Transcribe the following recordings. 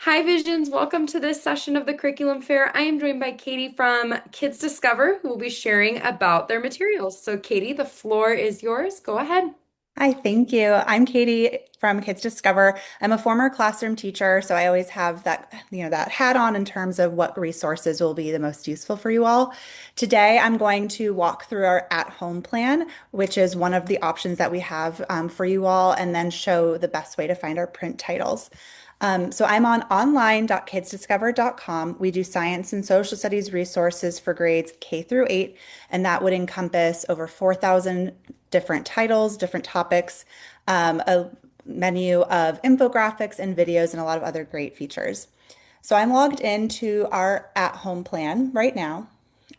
Hi Visions, welcome to this session of the Curriculum Fair. I am joined by Katie from Kids Discover, who will be sharing about their materials. So Katie, the floor is yours. Go ahead. Hi, thank you. I'm Katie from Kids Discover. I'm a former classroom teacher, so I always have that hat on in terms of what resources will be the most useful for you all. Today, I'm going to walk through our at-home plan, which is one of the options that we have for you all, and then show the best way to find our print titles. So I'm on online.kidsdiscover.com. We do science and social studies resources for grades K through 8, and that would encompass over 4,000 different titles, different topics, a menu of infographics and videos, and a lot of other great features. So I'm logged into our at-home plan right now.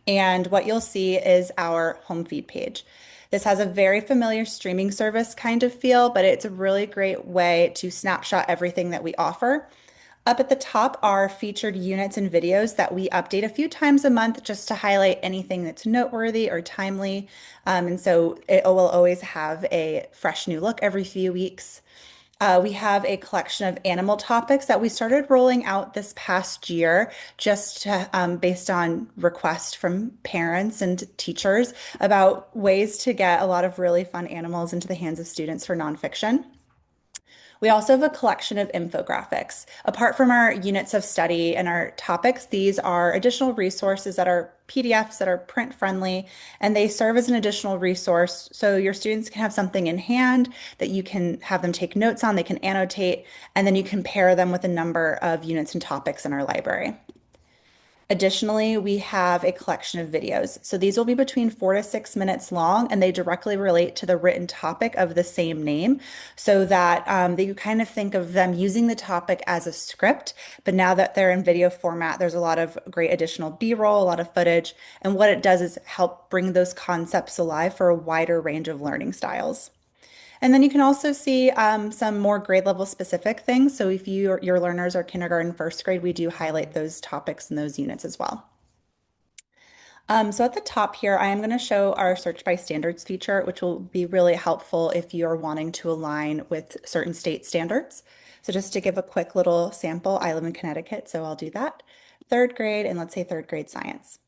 And what you'll see is our home feed page. This has a very familiar streaming service kind of feel, but it's a really great way to snapshot everything that we offer. Up at the top are featured units and videos that we update a few times a month just to highlight anything that's noteworthy or timely. And so it will always have a fresh new look every few weeks. We have a collection of animal topics that we started rolling out this past year, just based on requests from parents and teachers about ways to get a lot of really fun animals into the hands of students for nonfiction. We also have a collection of infographics. Apart from our units of study and our topics, these are additional resources that are PDFs that are print friendly, and they serve as an additional resource so your students can have something in hand that you can have them take notes on, they can annotate, and then you compare them with a number of units and topics in our library. Additionally, we have a collection of videos. So these will be between 4 to 6 minutes long, and they directly relate to the written topic of the same name, so that you kind of think of them using the topic as a script. But now that they're in video format, there's a lot of great additional B-roll, a lot of footage. And what it does is help bring those concepts alive for a wider range of learning styles. And then you can also see some more grade level specific things. So if your learners are kindergarten, first grade, we do highlight those topics and those units as well. So at the top here, I am going to show our search by standards feature, which will be really helpful if you're wanting to align with certain state standards. So just to give a quick little sample, I live in Connecticut, so I'll do that. Third grade, and let's say third grade science.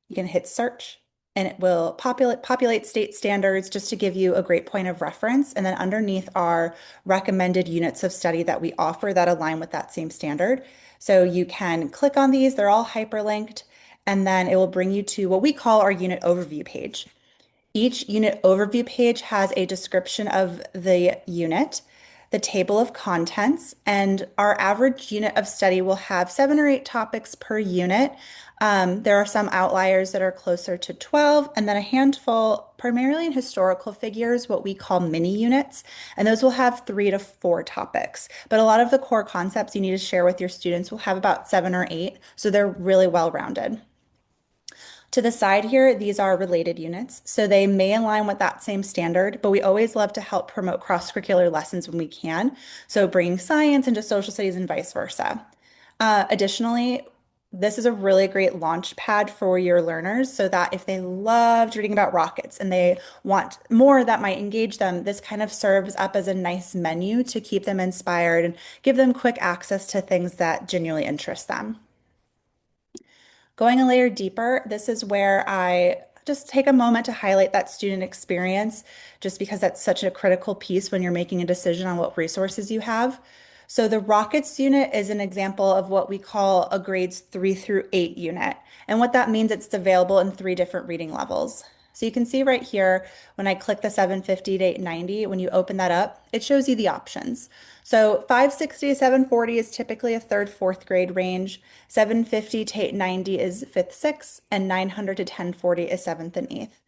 You can hit search and it will populate state standards just to give you a great point of reference. And then underneath are recommended units of study that we offer that align with that same standard. So you can click on these, they're all hyperlinked, and then it will bring you to what we call our unit overview page. Each unit overview page has a description of the unit, the table of contents, and our average unit of study will have 7 or 8 topics per unit. There are some outliers that are closer to 12, and then a handful, primarily in historical figures, what we call mini units, and those will have 3 to 4 topics. But a lot of the core concepts you need to share with your students will have about 7 or 8, so they're really well rounded. To the side here, these are related units, so they may align with that same standard, but we always love to help promote cross-curricular lessons when we can, so bringing science into social studies and vice versa. Additionally, this is a really great launch pad for your learners so that if they loved reading about rockets and they want more that might engage them, this kind of serves up as a nice menu to keep them inspired and give them quick access to things that genuinely interest them. Going a layer deeper, this is where I just take a moment to highlight that student experience, just because that's such a critical piece when you're making a decision on what resources you have. So the Rockets unit is an example of what we call a grades 3 through 8 unit. And what that means, it's available in 3 different reading levels. So you can see right here, when I click the 750 to 890, when you open that up, it shows you the options. So 560 to 740 is typically a third, fourth grade range. 750 to 890 is fifth, sixth, and 900 to 1040 is seventh and eighth.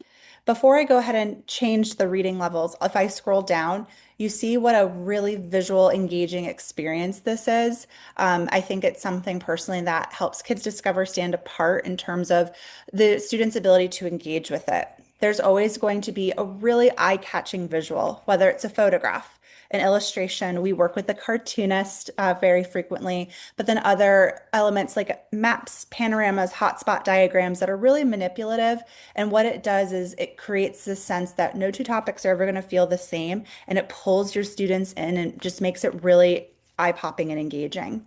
Before I go ahead and change the reading levels, if I scroll down, you see what a really visual, engaging experience this is. I think it's something personally that helps Kids Discover stand apart in terms of the student's ability to engage with it. There's always going to be a really eye-catching visual, whether it's a photograph, an illustration. We work with the cartoonist very frequently, but then other elements like maps, panoramas, hotspot diagrams that are really manipulative. And what it does is it creates this sense that no two topics are ever going to feel the same, and it pulls your students in and just makes it really eye-popping and engaging.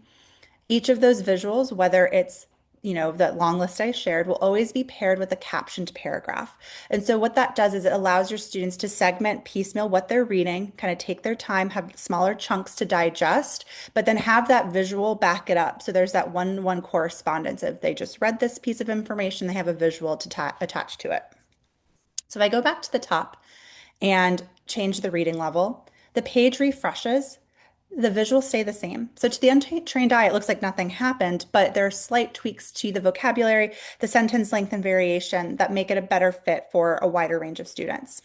Each of those visuals, whether it's that long list I shared, will always be paired with a captioned paragraph. And so what that does is it allows your students to segment piecemeal what they're reading, kind of take their time, have smaller chunks to digest, but then have that visual back it up. So there's that one-to-one correspondence. If they just read this piece of information, they have a visual to attach to it. So if I go back to the top and change the reading level, the page refreshes, the visuals stay the same. So to the untrained eye, it looks like nothing happened, but there are slight tweaks to the vocabulary, the sentence length and variation that make it a better fit for a wider range of students.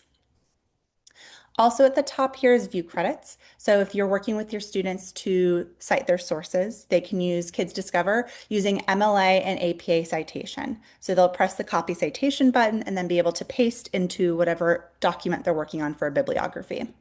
Also at the top here is view credits. So if you're working with your students to cite their sources, they can use Kids Discover using MLA and APA citation. So they'll press the copy citation button and then be able to paste into whatever document they're working on for a bibliography.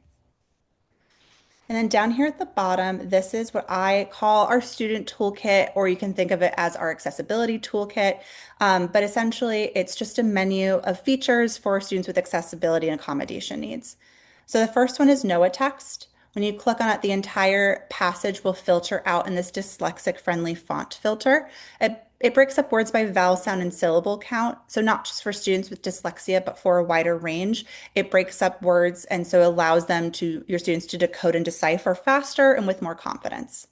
And then down here at the bottom, this is what I call our student toolkit, or you can think of it as our accessibility toolkit. But essentially, it's just a menu of features for students with accessibility and accommodation needs. So the first one is NOAA text. When you click on it, the entire passage will filter out in this dyslexic friendly font filter. It breaks up words by vowel sound and syllable count. So not just for students with dyslexia, but for a wider range. It breaks up words and so allows your students to decode and decipher faster and with more confidence.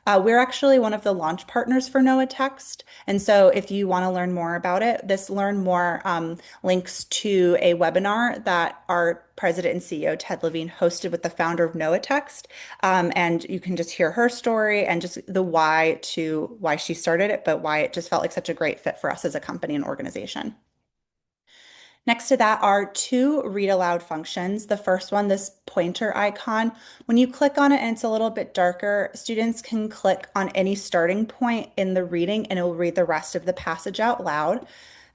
We're actually one of the launch partners for NOAA Text. And so if you want to learn more about it, this Learn More links to a webinar that our president and CEO, Ted Levine, hosted with the founder of NOAA Text. And you can just hear her story and just the why she started it, but why it just felt like such a great fit for us as a company and organization. Next to that are two read aloud functions. The first one, this pointer icon, when you click on it and it's a little bit darker, students can click on any starting point in the reading and it will read the rest of the passage out loud.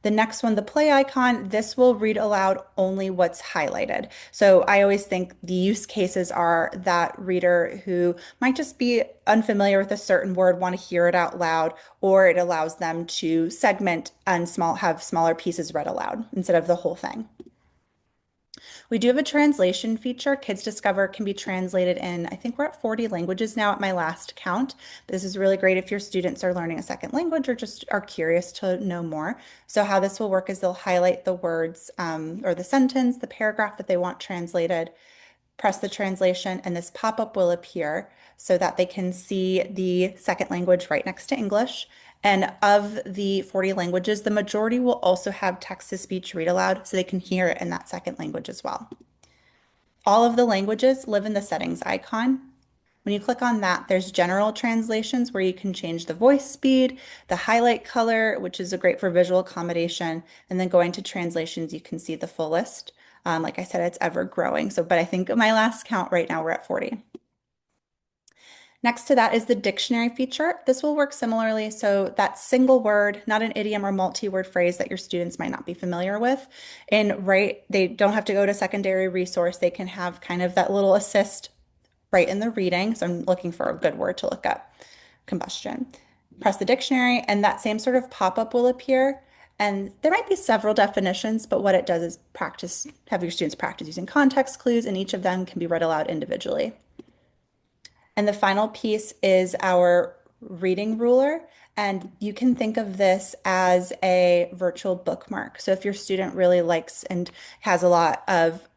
The next one, the play icon, this will read aloud only what's highlighted. So I always think the use cases are that reader who might just be unfamiliar with a certain word, want to hear it out loud, or it allows them to segment and have smaller pieces read aloud instead of the whole thing. We do have a translation feature. Kids Discover can be translated in, I think we're at 40 languages now at my last count. This is really great if your students are learning a second language or just are curious to know more. So how this will work is they'll highlight the words or the sentence, the paragraph that they want translated, press the translation, and this pop-up will appear so that they can see the second language right next to English. And of the 40 languages, the majority will also have text-to-speech read aloud so they can hear it in that second language as well. All of the languages live in the settings icon. When you click on that, there's general translations where you can change the voice speed, the highlight color, which is great for visual accommodation, and then going to translations, you can see the full list. Like I said, it's ever growing. But I think my last count right now, we're at 40. Next to that is the dictionary feature. This will work similarly. So that single word, not an idiom or multi-word phrase that your students might not be familiar with. And they don't have to go to secondary resource. They can have kind of that little assist right in the reading. So I'm looking for a good word to look up. Combustion. Press the dictionary and that same sort of pop-up will appear. And there might be several definitions, but what it does is have your students practice using context clues, and each of them can be read aloud individually. And the final piece is our reading ruler. And you can think of this as a virtual bookmark. So if your student really likes and has a lot of,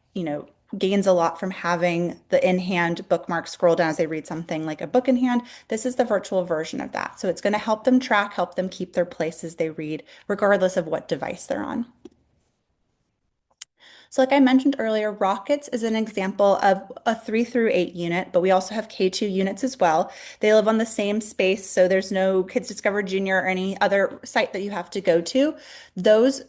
gains a lot from having the in-hand bookmark scroll down as they read something like a book in hand, this is the virtual version of that. So it's going to help them track, help them keep their place as they read, regardless of what device they're on. So like I mentioned earlier, Rockets is an example of a 3 through 8 unit, but we also have K2 units as well. They live on the same space, so there's no Kids Discover Junior or any other site that you have to go to. Those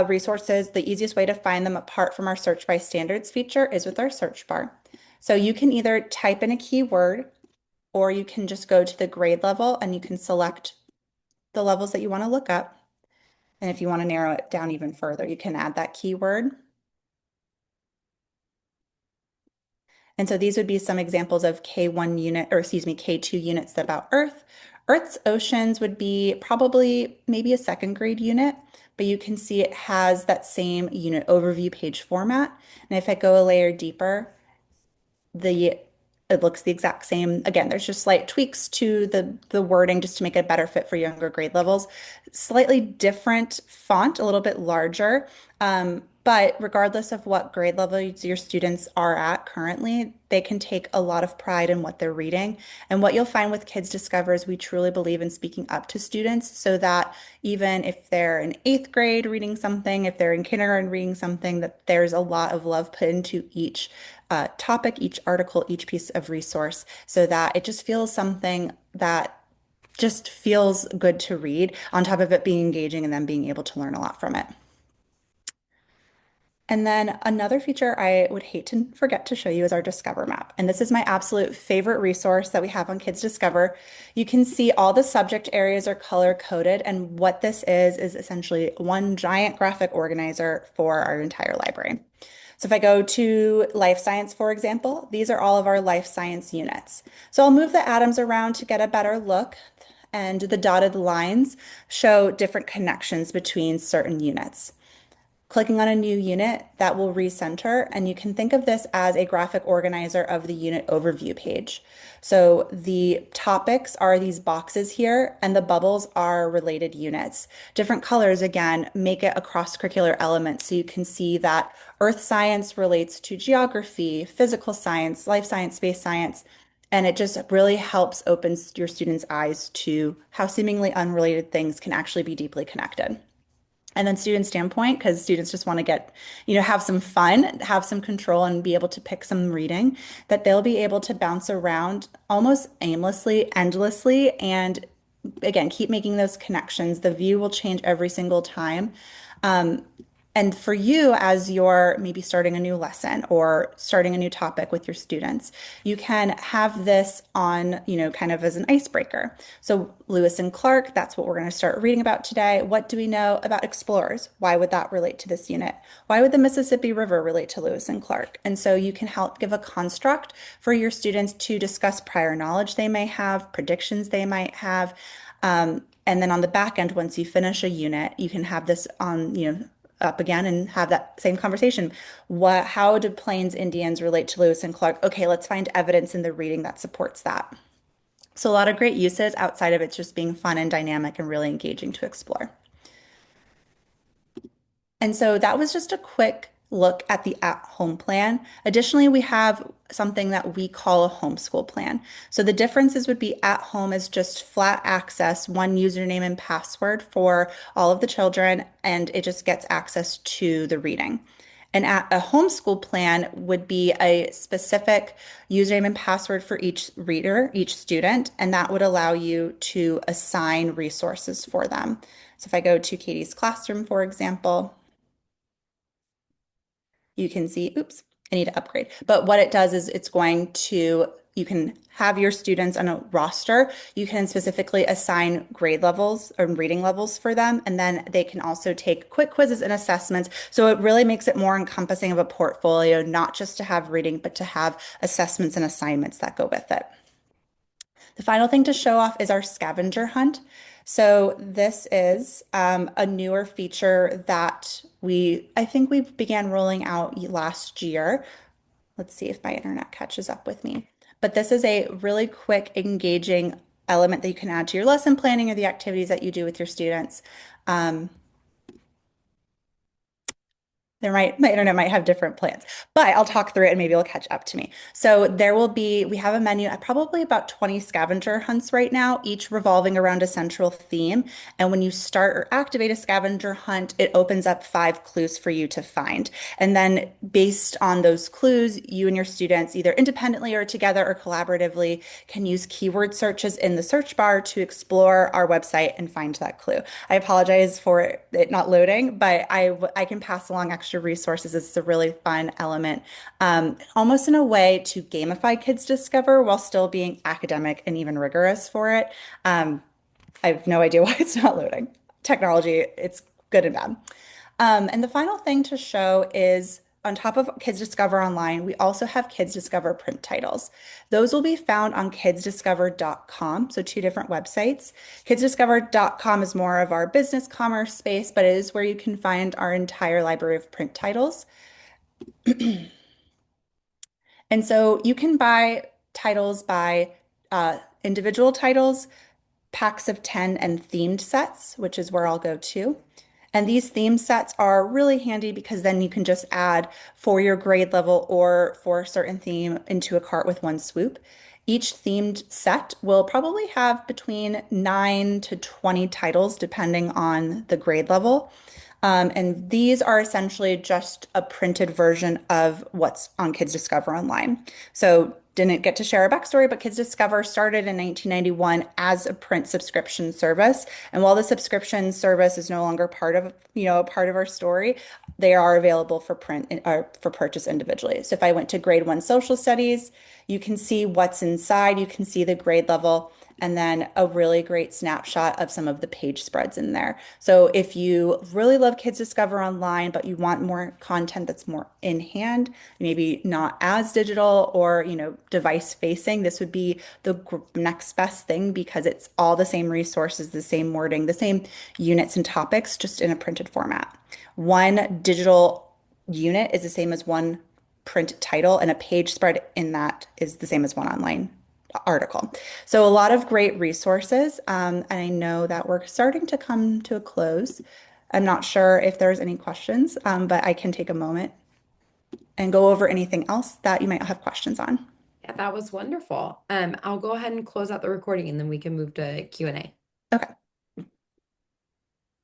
resources, the easiest way to find them apart from our search by standards feature is with our search bar. So you can either type in a keyword or you can just go to the grade level and you can select the levels that you want to look up. And if you want to narrow it down even further, you can add that keyword. And so these would be some examples of K1 unit, or excuse me, K2 units about Earth. Earth's oceans would be probably maybe a second grade unit, but you can see it has that same unit overview page format. And if I go a layer deeper, the It looks the exact same. Again, there's just slight tweaks to the wording just to make it a better fit for younger grade levels. Slightly different font, a little bit larger. But regardless of what grade level your students are at currently, they can take a lot of pride in what they're reading. And what you'll find with Kids Discover is we truly believe in speaking up to students so that even if they're in eighth grade reading something, if they're in kindergarten reading something, that there's a lot of love put into each topic, each article, each piece of resource, so that it just feels something that just feels good to read, on top of it being engaging and then being able to learn a lot from it. And then another feature I would hate to forget to show you is our Discover map. And this is my absolute favorite resource that we have on Kids Discover. You can see all the subject areas are color coded. And what this is essentially one giant graphic organizer for our entire library. So if I go to life science, for example, these are all of our life science units. So I'll move the atoms around to get a better look. And the dotted lines show different connections between certain units. Clicking on a new unit, that will recenter, and you can think of this as a graphic organizer of the unit overview page. So the topics are these boxes here, and the bubbles are related units. Different colors, again, make it a cross-curricular element, so you can see that earth science relates to geography, physical science, life science, space science, and it just really helps open your students' eyes to how seemingly unrelated things can actually be deeply connected. And then student standpoint, because students just want to get, have some fun, have some control, and be able to pick some reading, that they'll be able to bounce around almost aimlessly, endlessly, and again, keep making those connections. The view will change every single time. Um, and for you, as you're maybe starting a new lesson or starting a new topic with your students, you can have this on, kind of as an icebreaker. So, Lewis and Clark, that's what we're going to start reading about today. What do we know about explorers? Why would that relate to this unit? Why would the Mississippi River relate to Lewis and Clark? And so you can help give a construct for your students to discuss prior knowledge they may have, predictions they might have. And then on the back end, once you finish a unit, you can have this on, up again and have that same conversation. How do Plains Indians relate to Lewis and Clark? Okay, let's find evidence in the reading that supports that. So a lot of great uses outside of it just being fun and dynamic and really engaging to explore. And so that was just a quick look at the at-home plan. Additionally, we have something that we call a homeschool plan. So the differences would be at home is just flat access, one username and password for all of the children, and it just gets access to the reading. And at a homeschool plan would be a specific username and password for each reader, each student, and that would allow you to assign resources for them. So if I go to Katie's classroom, for example, you can see, oops, I need to upgrade. But what it does is you can have your students on a roster. You can specifically assign grade levels or reading levels for them. And then they can also take quick quizzes and assessments. So it really makes it more encompassing of a portfolio, not just to have reading, but to have assessments and assignments that go with it. The final thing to show off is our scavenger hunt. So this is a newer feature that I think we began rolling out last year. Let's see if my internet catches up with me. But this is a really quick, engaging element that you can add to your lesson planning or the activities that you do with your students. My internet might have different plans, but I'll talk through it and maybe it'll catch up to me. So we have a menu at probably about 20 scavenger hunts right now, each revolving around a central theme. And when you start or activate a scavenger hunt, it opens up 5 clues for you to find. And then based on those clues, you and your students, either independently or together or collaboratively, can use keyword searches in the search bar to explore our website and find that clue. I apologize for it not loading, but I can pass along extra resources. It's a really fun element, almost in a way to gamify Kids Discover while still being academic and even rigorous for it. I have no idea why it's not loading. Technology, it's good and bad. And the final thing to show is on top of Kids Discover Online, we also have Kids Discover print titles. Those will be found on kidsdiscover.com, so 2 different websites. Kidsdiscover.com is more of our business commerce space, but it is where you can find our entire library of print titles. And so you can buy titles by individual titles, packs of 10, and themed sets, which is where I'll go to. And these theme sets are really handy because then you can just add for your grade level or for a certain theme into a cart with one swoop. Each themed set will probably have between 9 to 20 titles, depending on the grade level. And these are essentially just a printed version of what's on Kids Discover Online. So didn't get to share a backstory, but Kids Discover started in 1991 as a print subscription service. And while the subscription service is no longer part of our story, they are available for print or for purchase individually. So if I went to grade one social studies, you can see what's inside, you can see the grade level, and then a really great snapshot of some of the page spreads in there. So if you really love Kids Discover Online, but you want more content that's more in hand, maybe not as digital or, device facing, this would be the next best thing because it's all the same resources, the same wording, the same units and topics, just in a printed format. One digital unit is the same as one print title, and a page spread in that is the same as one online article. So a lot of great resources. And I know that we're starting to come to a close. I'm not sure if there's any questions, but I can take a moment and go over anything else that you might have questions on. Yeah, that was wonderful. I'll go ahead and close out the recording and then we can move to Q&A. Okay.